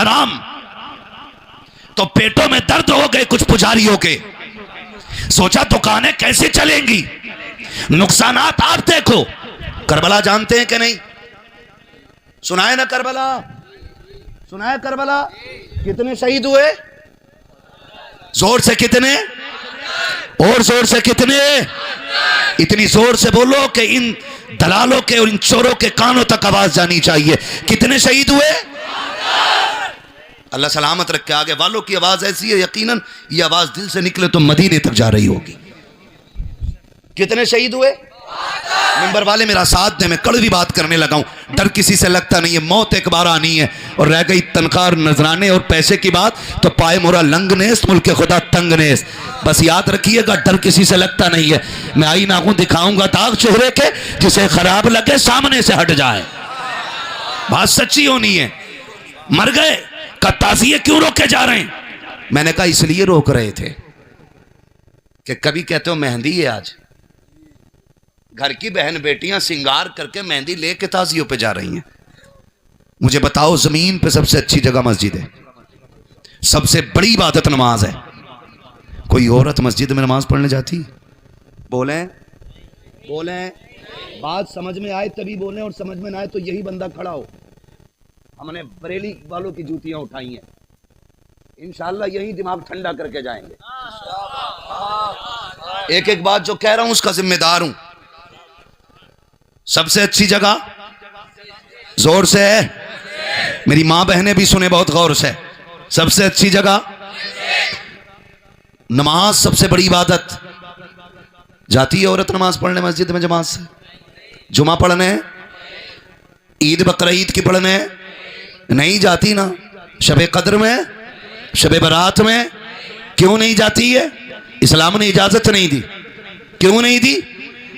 حرام تو پیٹوں میں درد ہو گئے کچھ پجاریوں کے. سوچا دکانیں کیسے چلیں گی, نقصانات آپ دیکھو. کربلا جانتے ہیں کہ نہیں؟ سنا ہے نا کربلا؟ سنا ہے کربلا؟ کتنے شہید ہوئے؟ زور سے کتنے؟ اور زور سے کتنے؟ اتنی زور سے بولو کہ ان دلالوں کے اور ان چوروں کے کانوں تک آواز جانی چاہیے. کتنے شہید ہوئے؟ اللہ سلامت رکھے. آگے والوں کی آواز ایسی ہے یقیناً یہ آواز دل سے نکلے تو مدینے تک جا رہی ہوگی. کتنے شہید ہوئے؟ ممبر والے میرا ساتھ دیں, میں کڑوی بات کرنے لگا ہوں. ڈر کسی سے لگتا نہیں ہے, موت ایک بار آنی ہے. اور رہ گئی تنخواہ نذرانے اور پیسے کی بات تو پائے مورا لنگ نیست ملک خدا تنگ نیست. بس یاد رکھیے گا ڈر کسی سے لگتا نہیں ہے. میں آئینہ کو دکھاؤں گا داغ چہرے کے, جسے خراب لگے سامنے سے ہٹ جائے. بات سچی ہونی ہے. مر گئے کا تعزیے کیوں روکے جا رہے ہیں؟ میں نے کہا اس لیے روک رہے تھے کہ کبھی کہتے ہو مہندی ہے آج, گھر کی بہن بیٹیاں سنگار کر کے مہندی لے کے تعزیوں پہ جا رہی ہیں. مجھے بتاؤ زمین پہ سب سے اچھی جگہ مسجد ہے, سب سے بڑی عبادت نماز ہے. کوئی عورت مسجد میں نماز پڑھنے جاتی؟ بولیں بولیں, بات سمجھ میں آئے تبھی بولیں, اور سمجھ میں نہ آئے تو یہی بندہ کھڑا ہو. ہم نے بریلی والوں کی جوتیاں اٹھائی ہیں, انشاءاللہ یہی دماغ ٹھنڈا کر کے جائیں گے. ایک ایک بات جو کہہ رہا ہوں اس کا ذمہ دار ہوں. سب سے اچھی جگہ زور سے ہے, میری ماں بہنیں بھی سنے بہت غور سے. سب سے اچھی جگہ نماز, سب سے بڑی عبادت. جاتی ہے عورت نماز پڑھنے مسجد میں جماعت سے؟ جمعہ پڑھنے, عید بقرعید کی پڑھنے نہیں جاتی نا. شب قدر میں, شب برات میں کیوں نہیں جاتی ہے؟ اسلام نے اجازت نہیں دی. کیوں نہیں دی؟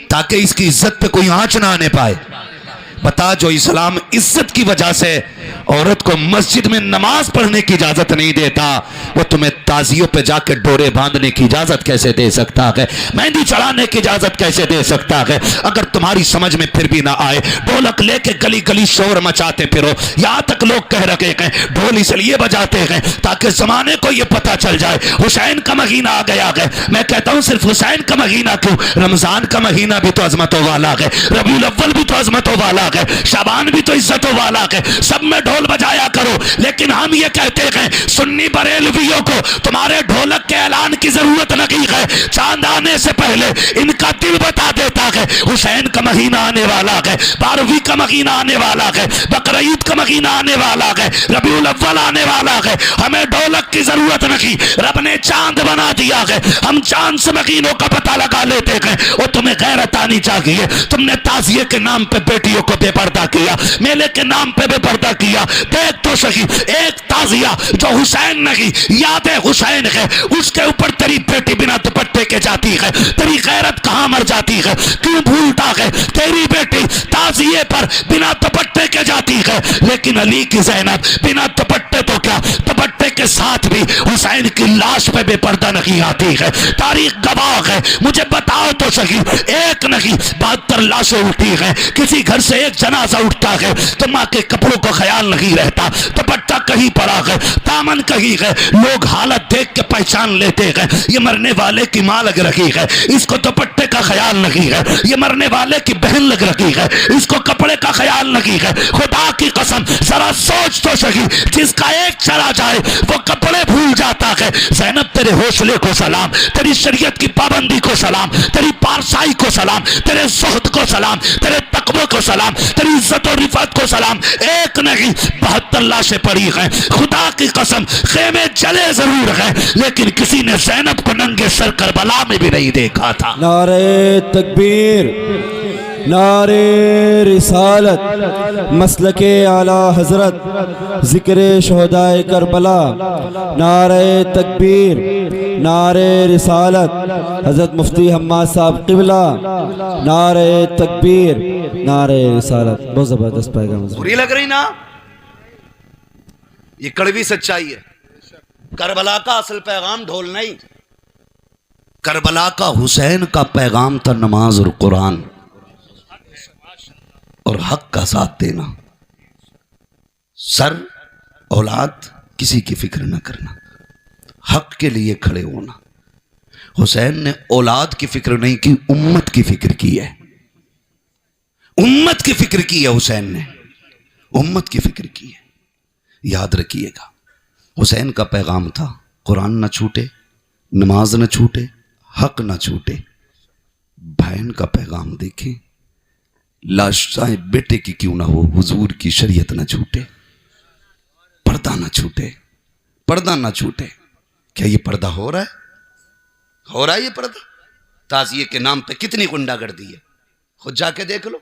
تاکہ اس کی عزت پہ کوئی آنچ نہ آنے پائے. بتا جو اسلام عزت کی وجہ سے عورت کو مسجد میں نماز پڑھنے کی اجازت نہیں دیتا, وہ تمہیں تعزیوں پہ جا کے ڈورے باندھنے کی اجازت کیسے دے سکتا ہے؟ مہندی چڑھانے کی اجازت کیسے دے سکتا ہے؟ اگر تمہاری سمجھ میں پھر بھی نہ آئے, ڈھولک لے کے گلی گلی شور مچاتے پھرو. یہاں تک لوگ کہہ رکھے ہیں ڈھول اس لیے بجاتے ہیں تاکہ زمانے کو یہ پتا چل جائے حسین کا مہینہ آ گیا ہے. میں کہتا ہوں صرف حسین کا مہینہ کیوں, رمضان کا مہینہ بھی تو عظمتوں والا ہے, ربیع الاول بھی تو عظمتوں والا ہے, شعبان بھی تو عزتوں والا ہے. سب میں ڈھول بجایا کرو. لیکن ہم یہ کہتے ہیں سنی بریلویوں کو تمہارے ڈھولک کے اعلان کی ضرورت نہیں ہے. چاند آنے سے پہلے ان کا دل بتا دیتا ہے حسین کا مہینہ آنے والا ہے, 12ویں کا مہینہ آنے والا ہے, بقرعید کا مہینہ آنے والا ہے, ربیع الاول آنے والا ہے. ہمیں ڈھولک کی ضرورت نہیں, رب نے چاند بنا دیا ہے, ہم چاند سے مہینوں کا پتہ لگا لیتے ہیں. اور تمہیں غیرت آنی چاہیے. تم نے تعزیے کے نام پہ بیٹیوں کو بے پردہ کیا, میلے کے نام پہ بے پردہ کیا. دیکھ تو صحیح, ایک تعزیہ جو حسین نہیں یاد حسین ہے, اس کے اوپر تیری بیٹی بنا دوپٹے کے جاتی ہے. تیری غیرت کہاں مر جاتی ہے؟ کیوں بھولتا ہے تیری بیٹی تعزیے پر بنا دوپٹے کے جاتی ہے, لیکن علی کی زینب بنا دوپٹے تو کیا دوپٹے کے ساتھ بھی حسین کی لاش پہ بے پردہ نہیں آتی ہے. تاریخ گواہ ہے. مجھے بتاؤ تو صحیح, ایک نہیں 72 لاشیں اٹھی ہیں. کسی گھر سے ایک جنازہ اٹھتا ہے تو ماں کے کپڑوں کو خیال نہیں رہتا, دوپٹہ کہیں پڑا ہے, دامن کہیں ہے. لوگ حالت دیکھ کے پہچان لیتے ہیں یہ مرنے والے کی ماں لگ رہی ہے, اس کو دوپٹے کا خیال نہیں ہے. یہ مرنے والے کی بہن لگ رہی ہے, اس کو کپڑے کا خیال نہیں ہے. خدا کی قسم ذرا سوچ تو صحیح, جس کا ایک چلا جائے وہ کپڑے بھول جاتا ہے. زینب تیرے حوصلے کو سلام, تیری شریعت کی پابندی کو سلام, تیری پارسائی کو سلام, تیرے زہد کو سلام, تیرے تقوی کو سلام, تیری عزت و رفعت کو سلام. ایک نہیں 72 لاشیں پڑی ہیں. خدا کی قسم خیمے جلے ضرور ہیں, لیکن کسی نے زینب کو ننگے سر کربلا میں بھی نہیں دیکھا تھا. نعرہ تکبیر, نعرہ رسالت, مسلک اعلی حضرت, ذکر شہدائے کربلا. نعرہ تکبیر, نعرہ رسالت, حضرت مفتی حماد صاحب قبلہ. نعرہ تکبیر, نعرہ رسالت. بہت زبردست پیغام. بری لگ رہی نا, یہ کڑوی سچائی ہے. کربلا کا اصل پیغام ڈھول نہیں, کربلا کا حسین کا پیغام تھا نماز اور قرآن اور حق کا ساتھ دینا. سر اولاد کسی کی فکر نہ کرنا، حق کے لیے کھڑے ہونا۔ حسین نے اولاد کی فکر نہیں کی، امت کی فکر کی ہے، امت کی فکر کی ہے حسین نے، امت کی فکر کی ہے۔ یاد رکھیے گا، حسین کا پیغام تھا قرآن نہ چھوٹے، نماز نہ چھوٹے، حق نہ چھوٹے۔ بہن کا پیغام دیکھیں، لاشیں بیٹے کی کیوں نہ ہو، حضور کی شریعت نہ چھوٹے، پردہ نہ چھوٹے، پردہ نہ چھوٹے۔ کیا یہ پردہ ہو رہا ہے؟ ہو رہا ہے یہ پردہ؟ تعزیے کے نام پہ کتنی غنڈہ گردی ہے، خود جا کے دیکھ لو۔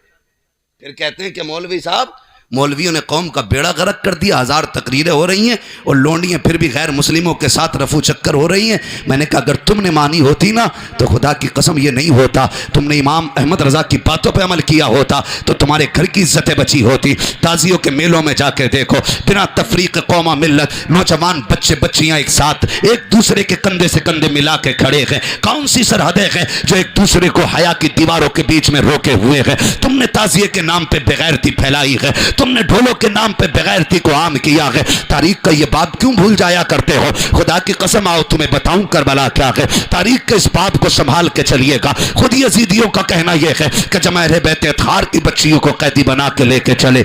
پھر کہتے ہیں کہ مولوی صاحب، مولویوں نے قوم کا بیڑا غرق کر دیا، ہزار تقریریں ہو رہی ہیں اور لونڈیاں پھر بھی غیر مسلموں کے ساتھ رفو چکر ہو رہی ہیں۔ میں نے کہا اگر تم نے مانی ہوتی نا تو خدا کی قسم یہ نہیں ہوتا، تم نے امام احمد رضا کی باتوں پہ عمل کیا ہوتا تو تمہارے گھر کی عزتیں بچی ہوتی۔ تعزیوں کے میلوں میں جا کے دیکھو، بنا تفریق قوم و ملت نوجوان بچے بچیاں ایک ساتھ ایک دوسرے کے کندھے سے کندھے ملا کے کھڑے ہیں۔ کون سی سرحدیں ہیں جو ایک دوسرے کو حیا کی دیواروں کے بیچ میں روکے ہوئے ہیں؟ تم نے تعزیے کے نام پہ بغیرتی پھیلائی ہے، تم نے ڈھولوں کے نام پہ بغیرتی کو عام کیا ہے۔ تاریخ کا یہ باب کیوں بھول جایا کرتے ہو؟ خدا کی قسم آؤ تمہیں بتاؤں کربلا کیا ہے۔ تاریخ کے اس باب کو سنبھال کے چلیے گا۔ خود یزیدیوں کا کہنا یہ ہے کہ جب اہل بیت اطہار کی بچیوں کو قیدی بنا کے لے کے چلے،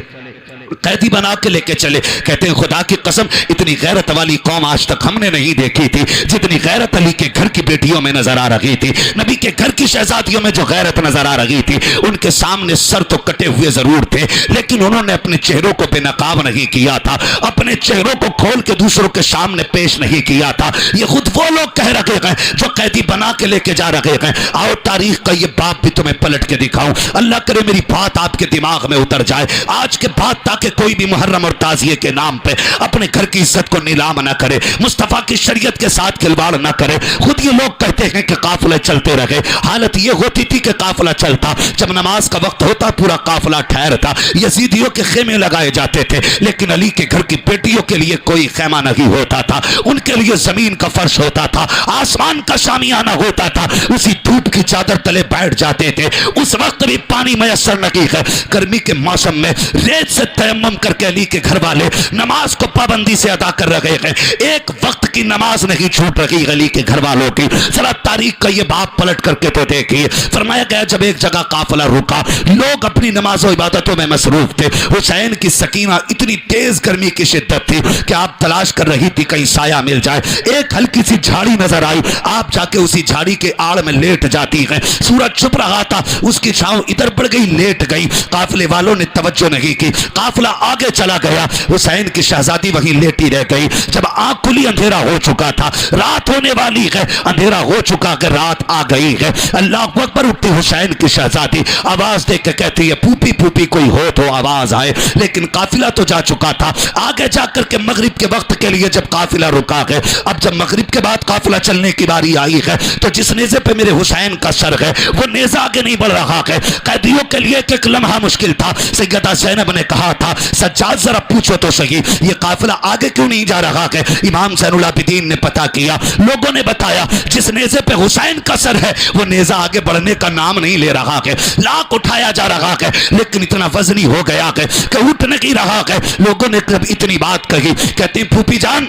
قیدی بنا کے لے کے چلے، کہتے ہیں خدا کی قسم اتنی غیرت والی قوم آج تک ہم نے نہیں دیکھی تھی جتنی غیرت علی کے گھر کی بیٹیوں میں نظر آ رہی تھی، نبی کے گھر کی شہزادیوں میں جو غیرت نظر آ رہی تھی۔ ان کے سامنے سر تو کٹے ہوئے ضرور تھے لیکن انہوں نے اپنے چہروں کو بے نقاب نہیں کیا تھا، اپنے چہروں کو کھول کے دوسروں کے سامنے پیش نہیں کیا تھا۔ یہ خود وہ لوگ کہہ رہے ہیں جو قیدی بنا کے لے کے جا رہے ہیں۔ آؤ تاریخ کا یہ باب بھی تمہیں پلٹ کے دکھاؤں، اللہ کرے میری بات آپ کے دماغ میں اتر جائے آج کے بعد، تاکہ کوئی بھی محرم اور تعزیے کے نام پہ اپنے گھر کی عزت کو نیلام نہ کرے، مصطفیٰ کی شریعت کے ساتھ کھلواڑ نہ کرے۔ خود یہ لوگ کہتے ہیں کہ قافلے چلتے رہے، حالت یہ ہوتی تھی کہ قافلہ چلتا، جب نماز کا وقت ہوتا پورا قافلہ ٹھہرتا، یزیدیوں کے خیمے لگائے جاتے تھے لیکن علی کے گھر کی بیٹیوں کے لیے کوئی خیمہ نہیں ہوتا تھا، ان کے لیے زمین کا فرش ہوتا تھا، آسمان کا شامیانہ ہوتا تھا، اسی دھوپ کی چادر تلے بیٹھ جاتے تھے۔ اس وقت بھی پانی میسر نہیں ہے، گرمی کے موسم میں ریت سے تیمم کر کے علی کے گھر والے نماز کو پابندی سے ادا کر رہے ہیں، ایک وقت کی نماز نہیں چھوٹ رہی علی کے گھر والوں کی۔ ذرا تاریخ کا یہ باب پلٹ کر کے تو دیکھیے، فرمایا گیا جب ایک جگہ قافلہ رکا، لوگ اپنی نماز و عبادتوں میں مصروف تھے، حسین کی سکینہ اتنی تیز گرمی کی شدت تھی کہ آپ تلاش کر رہی تھی کہیں سایہ مل جائے، ایک ہلکی سی جھاڑی نظر آئی، آپ جا کے اسی جھاڑی کے آڑ میں لیٹ جاتی ہیں، سورج چھپ رہا تھا، اس کی چھاؤں ادھر بڑھ گئی، لیٹ گئی، قافلے والوں نے توجہ نہیں کی، قافلہ آگے چلا گیا، حسین کی شہزادی وہیں لیٹی رہ گئی۔ جب آنکھ کھلی اندھیرا ہو چکا تھا، رات ہونے والی ہے، اندھیرا ہو چکا کہ رات آ گئی ہے۔ اللہ اکبر اٹھتی حسین کی شہزادی، آواز دے کے کہتی ہے پھوپھی پھوپھی کوئی ہو تو آواز آئے، لیکن قافلہ تو جا چکا تھا۔ آگے جا کر کے مغرب کے وقت کے لیے جب قافلہ رکا ہے، اب جب مغرب کے بعد قافلہ چلنے کی باری آئی ہے تو جس نیزے پہ میرے حسین کا سر ہے وہ نیزہ آگے نہیں بڑھ رہا ہے۔ قیدیوں کے لیے ایک لمحہ مشکل تھا، سیدہ زینب نے کہا تھا سجاد ذرا پوچھو تو صحیح یہ قافلہ آگے کیوں نہیں جا رہا ہے؟ امام زین العابدین نے پتہ کیا، لوگوں نے بتایا جس نیزے پہ حسین کا سر ہے وہ نیزہ آگے بڑھنے کا نام نہیں لے رہا ہے، لاکھ اٹھایا جا رہا ہے لیکن اتنا وزنی ہو گیا ہے کہ اٹھ نہیں رہا ہے۔ لوگوں نے جب اتنی بات کہی، کہتے ہیں پھوپھی جان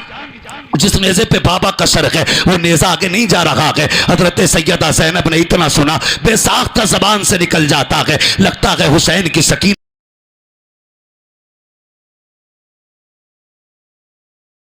جس نیزے پہ بابا کا سر ہے وہ نیزہ آگے نہیں جا رہا ہے۔ حضرت سیدہ زینب نے اتنا سنا، بے ساختہ زبان سے نکل جاتا ہے، لگتا ہے حسین کی سکینہ